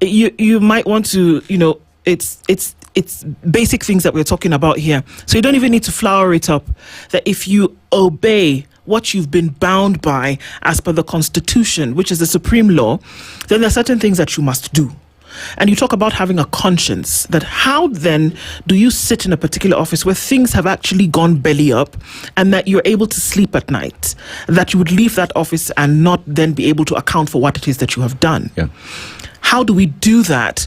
you might want to, it's basic things that we're talking about here. So you don't even need to flower it up. That if you obey what you've been bound by as per the Constitution, which is the supreme law, then there are certain things that you must do. And you talk about having a conscience, that how then do you sit in a particular office where things have actually gone belly up and that you're able to sleep at night, that you would leave that office and not then be able to account for what it is that you have done? Yeah. How do we do that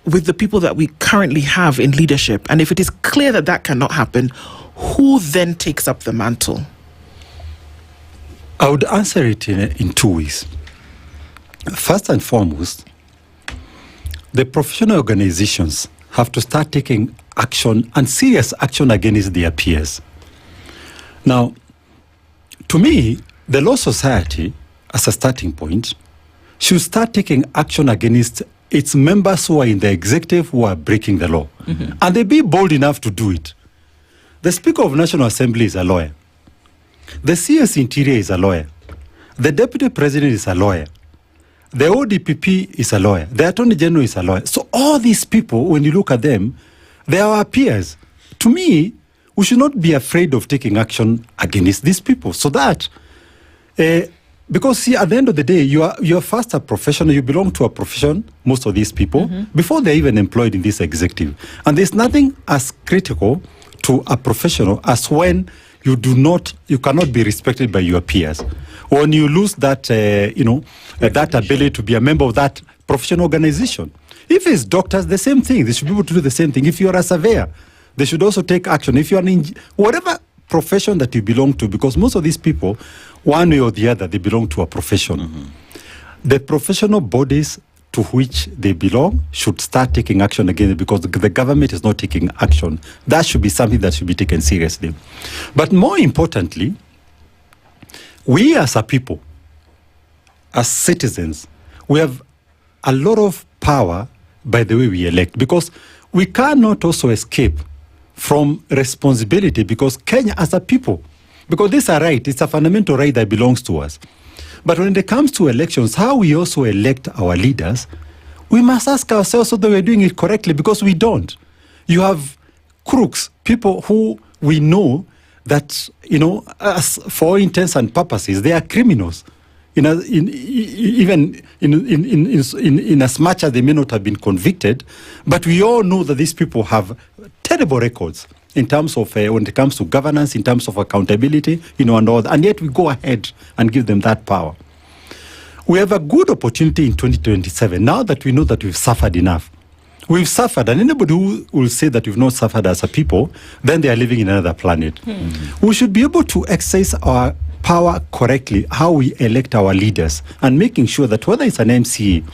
with the people that we currently have in leadership? And if it is clear that that cannot happen, who then takes up the mantle? I would answer it in two ways. First and foremost, the professional organizations have to start taking action and serious action against their peers. Now, to me, the Law Society, as a starting point, should start taking action against its members who are in the executive who are breaking the law. Mm-hmm. And they be bold enough to do it. The Speaker of National Assembly is a lawyer. The CS Interior is a lawyer. The Deputy President is a lawyer. The ODPP is a lawyer. The Attorney General is a lawyer. So all these people, when you look at them, they are our peers. To me, we should not be afraid of taking action against these people. So that, because see, at the end of the day, you are first a professional. You belong to a profession, most of these people, before they're even employed in this executive. And there's nothing as critical to a professional as when you cannot be respected by your peers. When you lose that, that ability to be a member of that professional organization. If it's doctors, the same thing. They should be able to do the same thing. If you're a surveyor, they should also take action. If you're whatever profession that you belong to, because most of these people, one way or the other, they belong to a profession. Mm-hmm. The professional bodies to which they belong should start taking action again, because the government is not taking action. That should be something that should be taken seriously. But more importantly, we as a people, as citizens, we have a lot of power by the way we elect, because we cannot also escape from responsibility, because Kenya as a people, because this is a right, it's a fundamental right that belongs to us. But when it comes to elections, how we also elect our leaders, we must ask ourselves whether we're doing it correctly, because we don't. You have crooks, people who we know that, as for all intents and purposes, they are criminals. Even in as much as they may not have been convicted, but we all know that these people have terrible records in terms of when it comes to governance, in terms of accountability, and all that. And yet we go ahead and give them that power. We have a good opportunity in 2027, now that we know that we've suffered enough. We've suffered, and anybody who will say that we've not suffered as a people, then they are living in another planet. Mm-hmm. We should be able to exercise our power correctly, how we elect our leaders, and making sure that whether it's an MCA,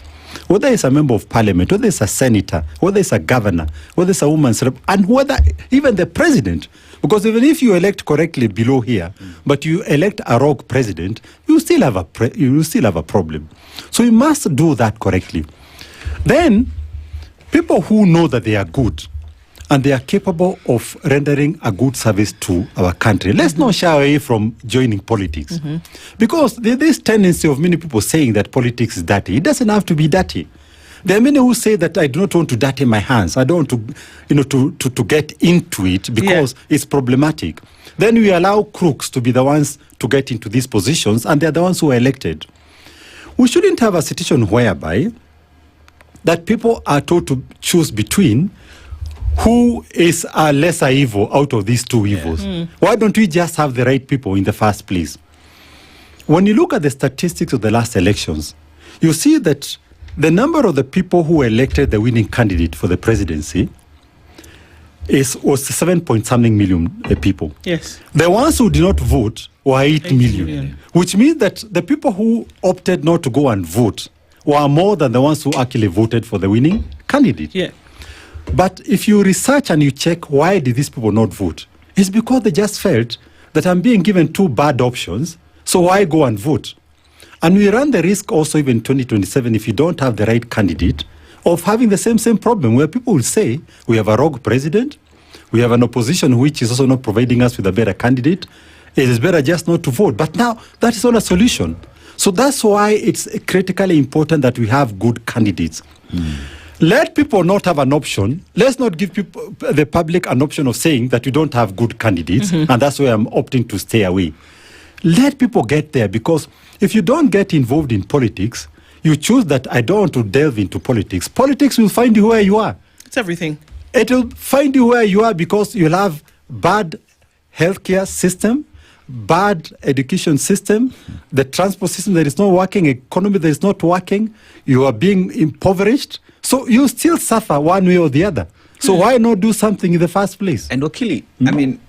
whether it's a member of parliament, whether it's a senator, whether it's a governor, whether it's a woman's rep, and whether even the president, because even if you elect correctly below here, but you elect a rogue president, you still have a problem. So you must do that correctly. Then, people who know that they are good and they are capable of rendering a good service to our country, let's not shy away from joining politics. Mm-hmm. Because there's this tendency of many people saying that politics is dirty. It doesn't have to be dirty. There are many who say that I do not want to dirty my hands. I don't want to get into it because it's problematic. Then we allow crooks to be the ones to get into these positions, and they're the ones who are elected. We shouldn't have a situation whereby that people are told to choose between who is a lesser evil out of these two evils. Why don't we just have the right people in the first place? When you look at the statistics of the last elections, you see that the number of the people who elected the winning candidate for the presidency was 7-point-something million people. Yes. The ones who did not vote were 8 million, which means that the people who opted not to go and vote were more than the ones who actually voted for the winning candidate. Yeah. But if you research and you check why did these people not vote, it's because they just felt that I'm being given two bad options, so why go and vote? And we run the risk also even in 2027, if you don't have the right candidate, of having the same problem where people will say, we have a rogue president, we have an opposition which is also not providing us with a better candidate, it is better just not to vote. But now, that is not a solution. So that's why it's critically important that we have good candidates. Let people not have an option. Let's not give the public an option of saying that you don't have good candidates, and that's why I'm opting to stay away. Let people get there, because if you don't get involved in politics, you choose that I don't want to delve into politics. Politics will find you where you are. It's everything. It will find you where you are because you'll have bad healthcare system, bad education system, the transport system that is not working, economy that is not working, you are being impoverished. So you still suffer one way or the other. So why not do something in the first place? And Okili, I mean,